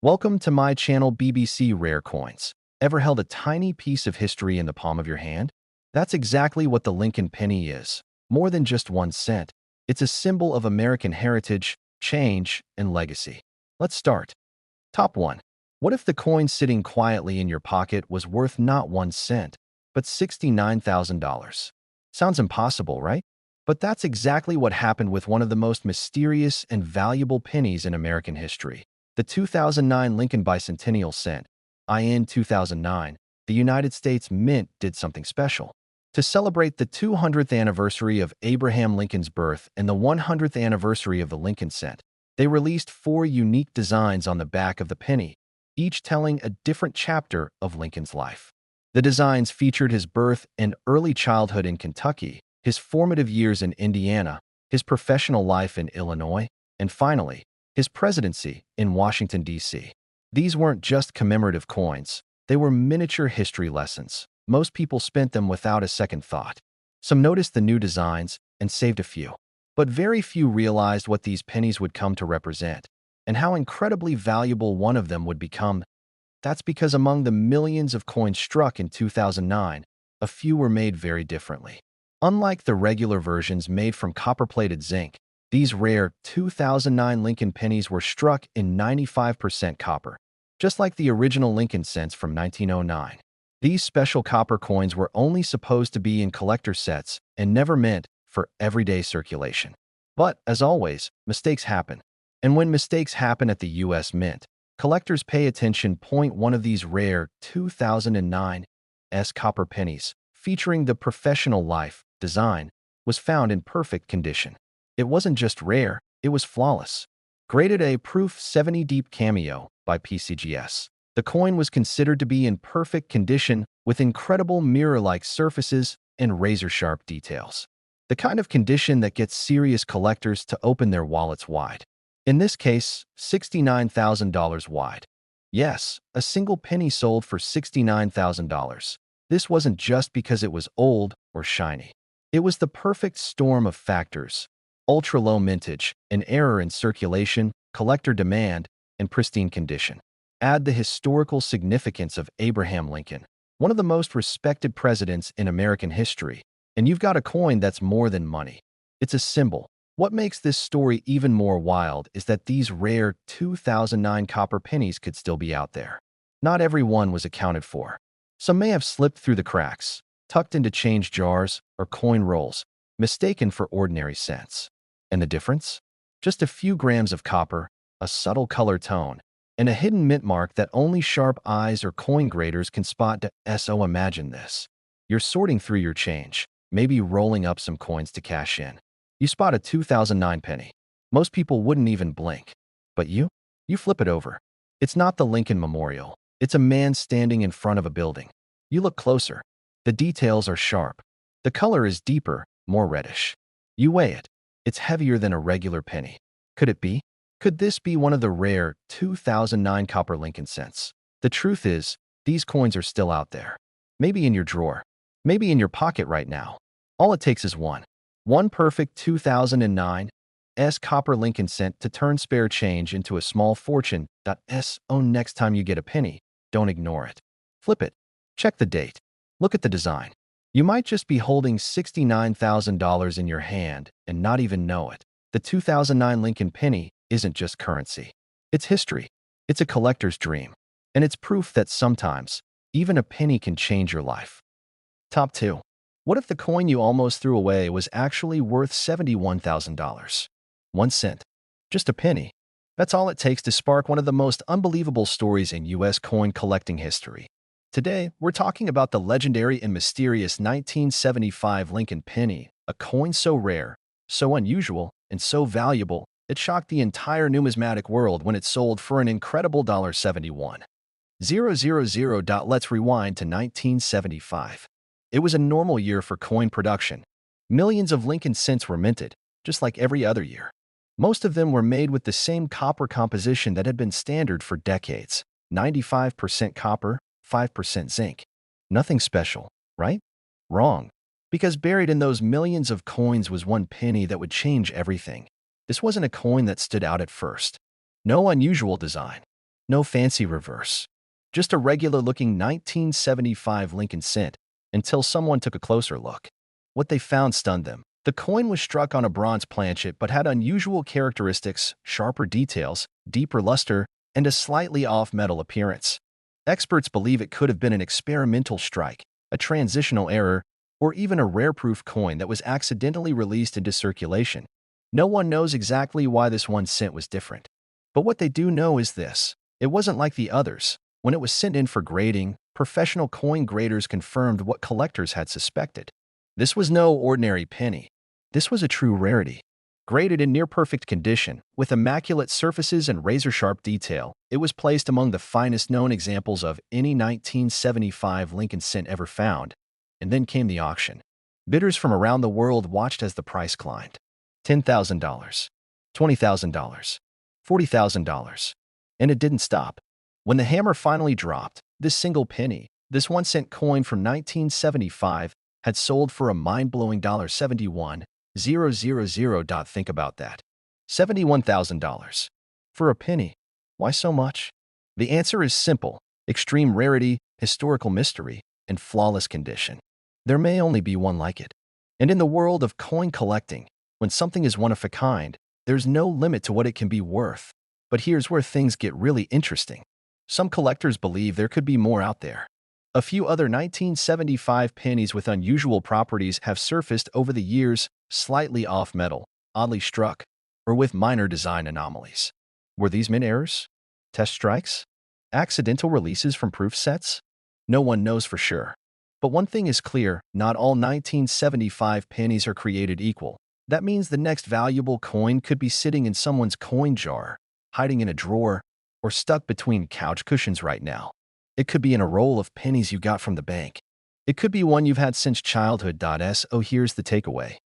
Welcome to my channel BBC Rare Coins. Ever held a tiny piece of history in the palm of your hand? That's exactly what the Lincoln penny is. More than just 1 cent. It's a symbol of American heritage, change, and legacy. Let's start. Top 1. What if the coin sitting quietly in your pocket was worth not 1 cent, but $69,000? Sounds impossible, right? But that's exactly what happened with one of the most mysterious and valuable pennies in American history. The 2009 Lincoln Bicentennial Cent. In 2009, the United States Mint did something special. To celebrate the 200th anniversary of Abraham Lincoln's birth and the 100th anniversary of the Lincoln Cent, they released 4 unique designs on the back of the penny, each telling a different chapter of Lincoln's life. The designs featured his birth and early childhood in Kentucky, his formative years in Indiana, his professional life in Illinois, and finally, his presidency in Washington, D.C. These weren't just commemorative coins, they were miniature history lessons. Most people spent them without a second thought. Some noticed the new designs and saved a few. But very few realized what these pennies would come to represent, and how incredibly valuable one of them would become. That's because among the millions of coins struck in 2009, a few were made very differently. Unlike the regular versions made from copper-plated zinc, these rare 2009 Lincoln pennies were struck in 95% copper, just like the original Lincoln cents from 1909. These special copper coins were only supposed to be in collector sets and never meant for everyday circulation. But, as always, mistakes happen. And when mistakes happen at the U.S. Mint, collectors pay attention. One of these rare 2009 copper pennies, featuring the professional life design, was found in perfect condition. It wasn't just rare, it was flawless. Graded A Proof 70 Deep Cameo by PCGS. The coin was considered to be in perfect condition with incredible mirror-like surfaces and razor-sharp details. The kind of condition that gets serious collectors to open their wallets wide. In this case, $69,000 wide. Yes, a single penny sold for $69,000. This wasn't just because it was old or shiny. It was the perfect storm of factors: ultra-low mintage, an error in circulation, collector demand, and pristine condition. Add the historical significance of Abraham Lincoln, one of the most respected presidents in American history, and you've got a coin that's more than money. It's a symbol. What makes this story even more wild is that these rare 2009 copper pennies could still be out there. Not every one was accounted for. Some may have slipped through the cracks, tucked into change jars or coin rolls, mistaken for ordinary cents. And the difference? Just a few grams of copper, a subtle color tone, and a hidden mint mark that only sharp eyes or coin graders can spot. So imagine this. You're sorting through your change, maybe rolling up some coins to cash in. You spot a 2009 penny. Most people wouldn't even blink. But you? You flip it over. It's not the Lincoln Memorial. It's a man standing in front of a building. You look closer. The details are sharp. The color is deeper, more reddish. You weigh it. It's heavier than a regular penny. Could it be? Could this be one of the rare 2009 copper Lincoln cents? The truth is, these coins are still out there. Maybe in your drawer. Maybe in your pocket right now. All it takes is one perfect 2009 copper Lincoln cent to turn spare change into a small fortune. Next time you get a penny, don't ignore it. Flip it. Check the date. Look at the design. You might just be holding $69,000 in your hand and not even know it. The 2009 Lincoln penny isn't just currency. It's history. It's a collector's dream. And it's proof that sometimes, even a penny can change your life. Top 2. What if the coin you almost threw away was actually worth $71,000? 1 cent. Just a penny. That's all it takes to spark one of the most unbelievable stories in U.S. coin collecting history. Today, we're talking about the legendary and mysterious 1975 Lincoln penny, a coin so rare, so unusual, and so valuable, it shocked the entire numismatic world when it sold for an incredible $71,000. Let's rewind to 1975. It was a normal year for coin production. Millions of Lincoln cents were minted, just like every other year. Most of them were made with the same copper composition that had been standard for decades: 95% copper, 5% zinc. Nothing special, right? Wrong. Because buried in those millions of coins was one penny that would change everything. This wasn't a coin that stood out at first. No unusual design. No fancy reverse. Just a regular-looking 1975 Lincoln cent, until someone took a closer look. What they found stunned them. The coin was struck on a bronze planchet but had unusual characteristics, sharper details, deeper luster, and a slightly off-metal appearance. Experts believe it could have been an experimental strike, a transitional error, or even a rare-proof coin that was accidentally released into circulation. No one knows exactly why this 1 cent was different. But what they do know is this: it wasn't like the others. When it was sent in for grading, professional coin graders confirmed what collectors had suspected. This was no ordinary penny. This was a true rarity. Graded in near-perfect condition, with immaculate surfaces and razor-sharp detail, it was placed among the finest known examples of any 1975 Lincoln cent ever found. And then came the auction. Bidders from around the world watched as the price climbed. $10,000, $20,000, $40,000. And it didn't stop. When the hammer finally dropped, this single penny, this 1 cent coin from 1975, had sold for a mind-blowing $71,000. Think about that. $71,000. For a penny. Why so much? The answer is simple: extreme rarity, historical mystery, and flawless condition. There may only be one like it. And in the world of coin collecting, when something is one of a kind, there's no limit to what it can be worth. But here's where things get really interesting. Some collectors believe there could be more out there. A few other 1975 pennies with unusual properties have surfaced over the years, slightly off metal, oddly struck, or with minor design anomalies. Were these mint errors? Test strikes? Accidental releases from proof sets? No one knows for sure. But one thing is clear: not all 1975 pennies are created equal. That means the next valuable coin could be sitting in someone's coin jar, hiding in a drawer, or stuck between couch cushions right now. It could be in a roll of pennies you got from the bank. It could be one you've had since childhood. So here's the takeaway.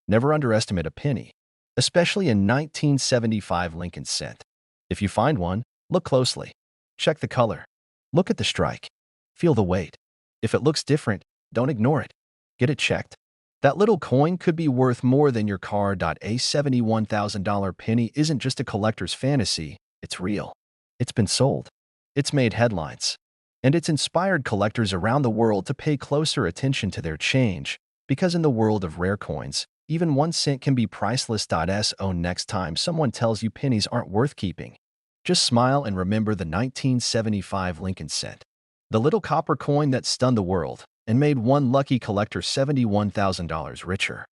Never underestimate a penny, especially a 1975 Lincoln cent. If you find one, look closely. Check the color. Look at the strike. Feel the weight. If it looks different, don't ignore it. Get it checked. That little coin could be worth more than your car. A $71,000 penny isn't just a collector's fantasy, it's real. It's been sold. It's made headlines. And it's inspired collectors around the world to pay closer attention to their change, because in the world of rare coins, even 1 cent can be priceless. So next time someone tells you pennies aren't worth keeping, just smile and remember the 1975 Lincoln cent. The little copper coin that stunned the world and made one lucky collector $71,000 richer.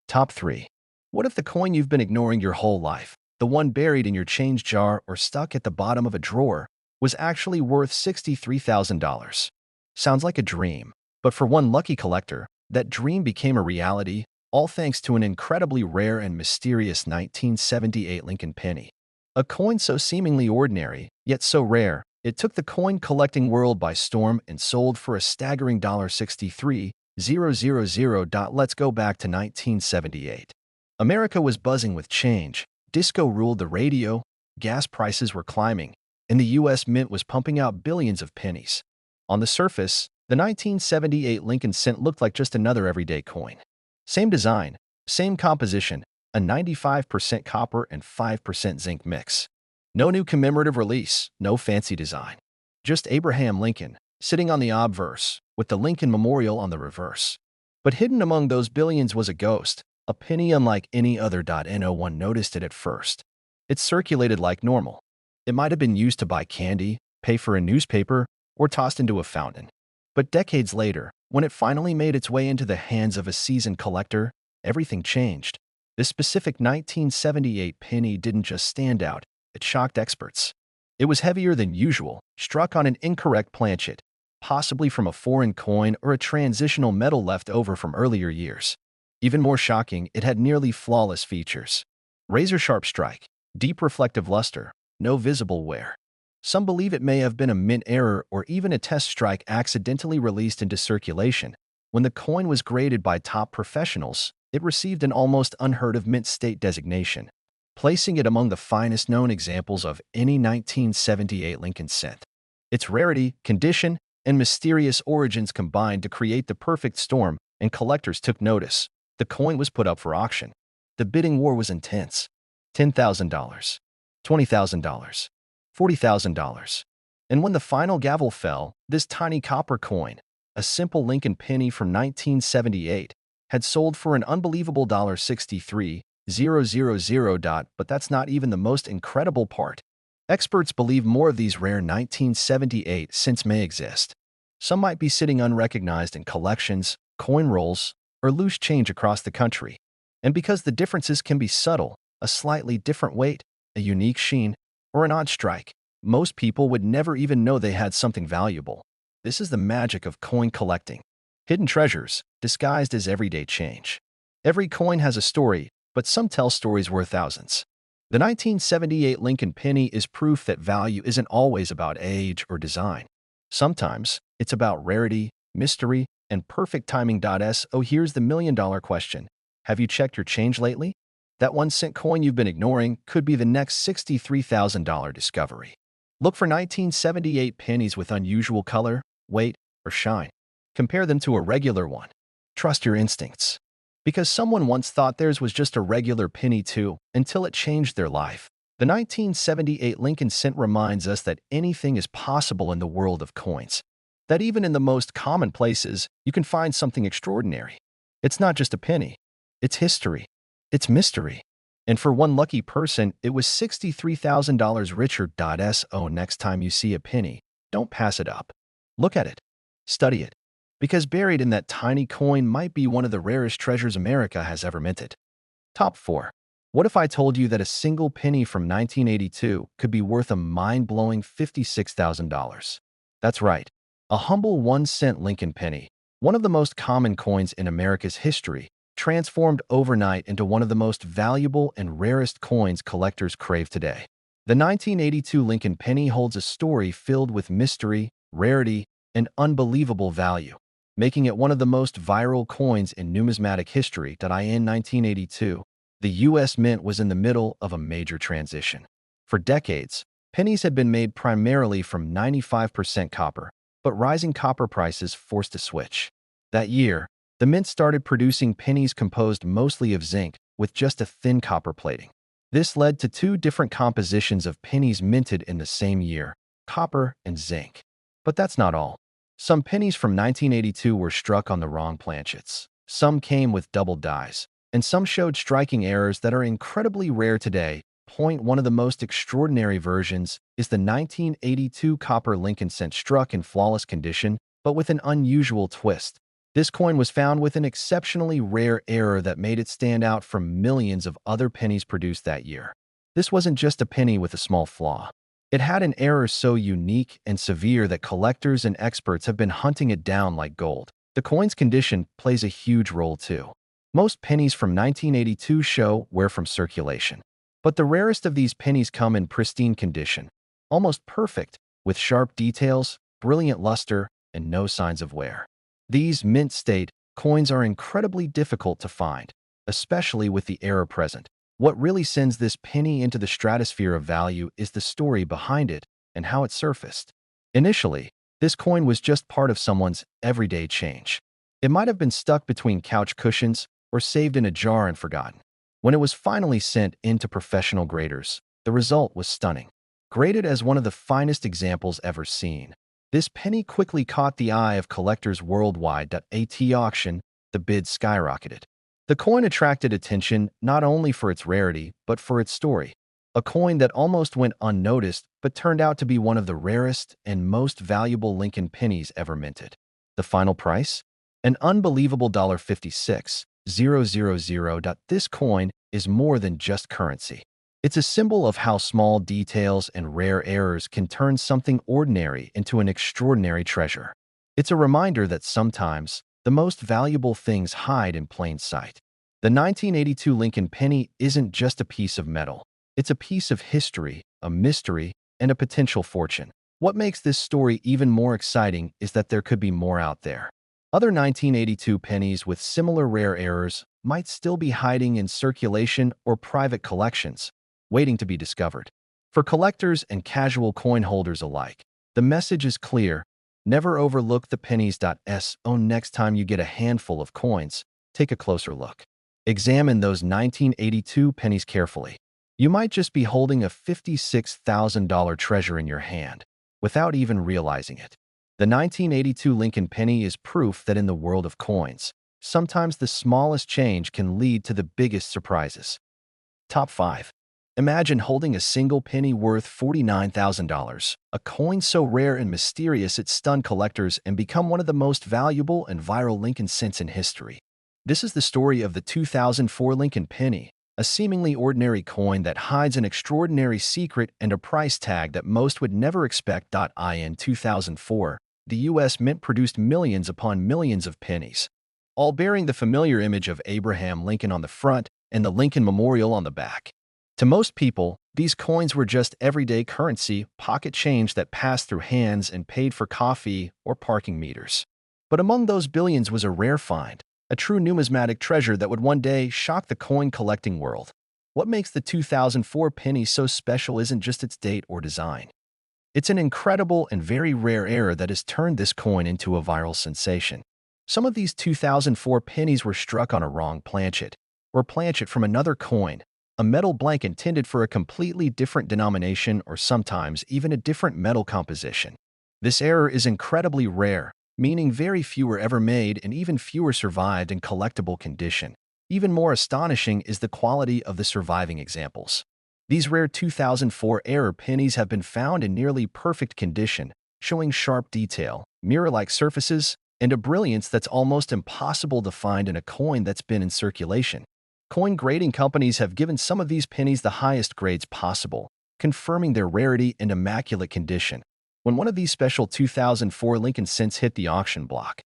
Top 3. What if the coin you've been ignoring your whole life, the one buried in your change jar or stuck at the bottom of a drawer, was actually worth $63,000? Sounds like a dream, but for one lucky collector, that dream became a reality, all thanks to an incredibly rare and mysterious 1978 Lincoln penny. A coin so seemingly ordinary, yet so rare, it took the coin collecting world by storm and sold for a staggering $63,000. Let's go back to 1978. America was buzzing with change. Disco ruled the radio, gas prices were climbing, and the U.S. Mint was pumping out billions of pennies. On the surface, the 1978 Lincoln cent looked like just another everyday coin. Same design, same composition, a 95% copper and 5% zinc mix. No new commemorative release, no fancy design. Just Abraham Lincoln, sitting on the obverse, with the Lincoln Memorial on the reverse. But hidden among those billions was a ghost, a penny unlike any other. No one noticed it at first. It circulated like normal. It might have been used to buy candy, pay for a newspaper, or tossed into a fountain. But decades later, when it finally made its way into the hands of a seasoned collector, everything changed. This specific 1978 penny didn't just stand out, it shocked experts. It was heavier than usual, struck on an incorrect planchet, possibly from a foreign coin or a transitional metal left over from earlier years. Even more shocking, it had nearly flawless features. Razor-sharp strike, deep reflective luster, no visible wear. Some believe it may have been a mint error or even a test strike accidentally released into circulation. When the coin was graded by top professionals, it received an almost unheard-of mint state designation, placing it among the finest known examples of any 1978 Lincoln cent. Its rarity, condition, and mysterious origins combined to create the perfect storm, and collectors took notice. The coin was put up for auction. The bidding war was intense. $10,000, $20,000, $40,000. And when the final gavel fell, this tiny copper coin, a simple Lincoln penny from 1978, had sold for an unbelievable $63,000. But that's not even the most incredible part. Experts believe more of these rare 1978 cents may exist. Some might be sitting unrecognized in collections, coin rolls, or loose change across the country. And because the differences can be subtle, a slightly different weight, a unique sheen, or an odd strike, most people would never even know they had something valuable. This is the magic of coin collecting. Hidden treasures, disguised as everyday change. Every coin has a story, but some tell stories worth thousands. The 1978 Lincoln penny is proof that value isn't always about age or design. Sometimes, it's about rarity, mystery, and perfect timing. So here's the million-dollar question. Have you checked your change lately? That 1 cent coin you've been ignoring could be the next $63,000 discovery. Look for 1978 pennies with unusual color, weight, or shine. Compare them to a regular one. Trust your instincts. Because someone once thought theirs was just a regular penny too, until it changed their life. The 1978 Lincoln cent reminds us that anything is possible in the world of coins. That even in the most common places, you can find something extraordinary. It's not just a penny. It's history. It's mystery. And for one lucky person, it was $63,000 richer. So next time you see a penny, don't pass it up. Look at it. Study it. Because buried in that tiny coin might be one of the rarest treasures America has ever minted. Top 4. What if I told you that a single penny from 1982 could be worth a mind-blowing $56,000? That's right. A humble 1 cent Lincoln penny, one of the most common coins in America's history, transformed overnight into one of the most valuable and rarest coins collectors crave today. The 1982 Lincoln penny holds a story filled with mystery, rarity, and unbelievable value, making it one of the most viral coins in numismatic history. In 1982, the U.S. Mint was in the middle of a major transition. For decades, pennies had been made primarily from 95% copper, but rising copper prices forced a switch. That year, the mint started producing pennies composed mostly of zinc, with just a thin copper plating. This led to 2 different compositions of pennies minted in the same year, copper and zinc. But that's not all. Some pennies from 1982 were struck on the wrong planchets. Some came with double dies, and some showed striking errors that are incredibly rare today. One of the most extraordinary versions is the 1982 copper Lincoln cent struck in flawless condition, but with an unusual twist. This coin was found with an exceptionally rare error that made it stand out from millions of other pennies produced that year. This wasn't just a penny with a small flaw. It had an error so unique and severe that collectors and experts have been hunting it down like gold. The coin's condition plays a huge role too. Most pennies from 1982 show wear from circulation. But the rarest of these pennies come in pristine condition, almost perfect, with sharp details, brilliant luster, and no signs of wear. These mint state coins are incredibly difficult to find, especially with the error present. What really sends this penny into the stratosphere of value is the story behind it and how it surfaced. Initially, this coin was just part of someone's everyday change. It might have been stuck between couch cushions or saved in a jar and forgotten. When it was finally sent in to professional graders, the result was stunning. Graded as one of the finest examples ever seen, this penny quickly caught the eye of collectors worldwide. At auction, the bids skyrocketed. The coin attracted attention not only for its rarity, but for its story. A coin that almost went unnoticed, but turned out to be one of the rarest and most valuable Lincoln pennies ever minted. The final price? An unbelievable $56,000. This coin is more than just currency. It's a symbol of how small details and rare errors can turn something ordinary into an extraordinary treasure. It's a reminder that sometimes the most valuable things hide in plain sight. The 1982 Lincoln penny isn't just a piece of metal. It's a piece of history, a mystery, and a potential fortune. What makes this story even more exciting is that there could be more out there. Other 1982 pennies with similar rare errors might still be hiding in circulation or private collections, waiting to be discovered. For collectors and casual coin holders alike, the message is clear: never overlook the pennies. Next time you get a handful of coins, take a closer look. Examine those 1982 pennies carefully. You might just be holding a $56,000 treasure in your hand without even realizing it. The 1982 Lincoln penny is proof that in the world of coins, sometimes the smallest change can lead to the biggest surprises. Top 5. Imagine holding a single penny worth $49,000, a coin so rare and mysterious it stunned collectors and become one of the most valuable and viral Lincoln cents in history. This is the story of the 2004 Lincoln penny, a seemingly ordinary coin that hides an extraordinary secret and a price tag that most would never expect. In 2004, the U.S. Mint produced millions upon millions of pennies, all bearing the familiar image of Abraham Lincoln on the front and the Lincoln Memorial on the back. To most people, these coins were just everyday currency, pocket change that passed through hands and paid for coffee or parking meters. But among those billions was a rare find, a true numismatic treasure that would one day shock the coin collecting world. What makes the 2004 penny so special isn't just its date or design. It's an incredible and very rare error that has turned this coin into a viral sensation. Some of these 2004 pennies were struck on a wrong planchet, or planchet from another coin, a metal blank intended for a completely different denomination or sometimes even a different metal composition. This error is incredibly rare, meaning very few were ever made and even fewer survived in collectible condition. Even more astonishing is the quality of the surviving examples. These rare 2004 error pennies have been found in nearly perfect condition, showing sharp detail, mirror-like surfaces, and a brilliance that's almost impossible to find in a coin that's been in circulation. Coin grading companies have given some of these pennies the highest grades possible, confirming their rarity and immaculate condition. When one of these special 2004 Lincoln cents hit the auction block,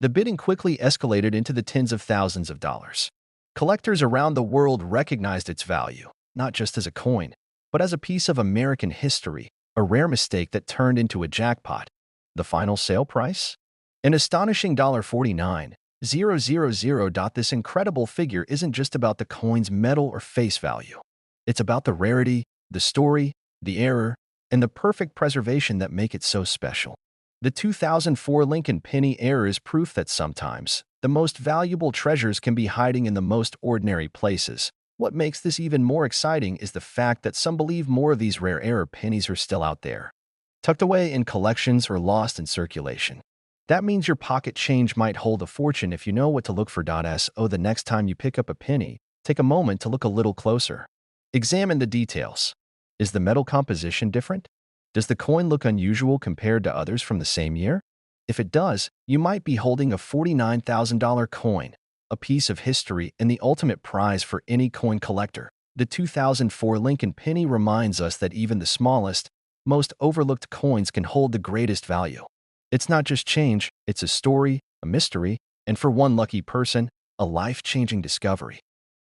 the bidding quickly escalated into the tens of thousands of dollars. Collectors around the world recognized its value, not just as a coin, but as a piece of American history, a rare mistake that turned into a jackpot. The final sale price? An astonishing $49,000. This incredible figure isn't just about the coin's metal or face value. It's about the rarity, the story, the error, and the perfect preservation that make it so special. The 2004 Lincoln penny error is proof that sometimes the most valuable treasures can be hiding in the most ordinary places. What makes this even more exciting is the fact that some believe more of these rare error pennies are still out there, tucked away in collections or lost in circulation. That means your pocket change might hold a fortune if you know what to look for. The next time you pick up a penny, take a moment to look a little closer. Examine the details. Is the metal composition different? Does the coin look unusual compared to others from the same year? If it does, you might be holding a $49,000 coin, a piece of history and the ultimate prize for any coin collector. The 2004 Lincoln penny reminds us that even the smallest, most overlooked coins can hold the greatest value. It's not just change, it's a story, a mystery, and for one lucky person, a life-changing discovery.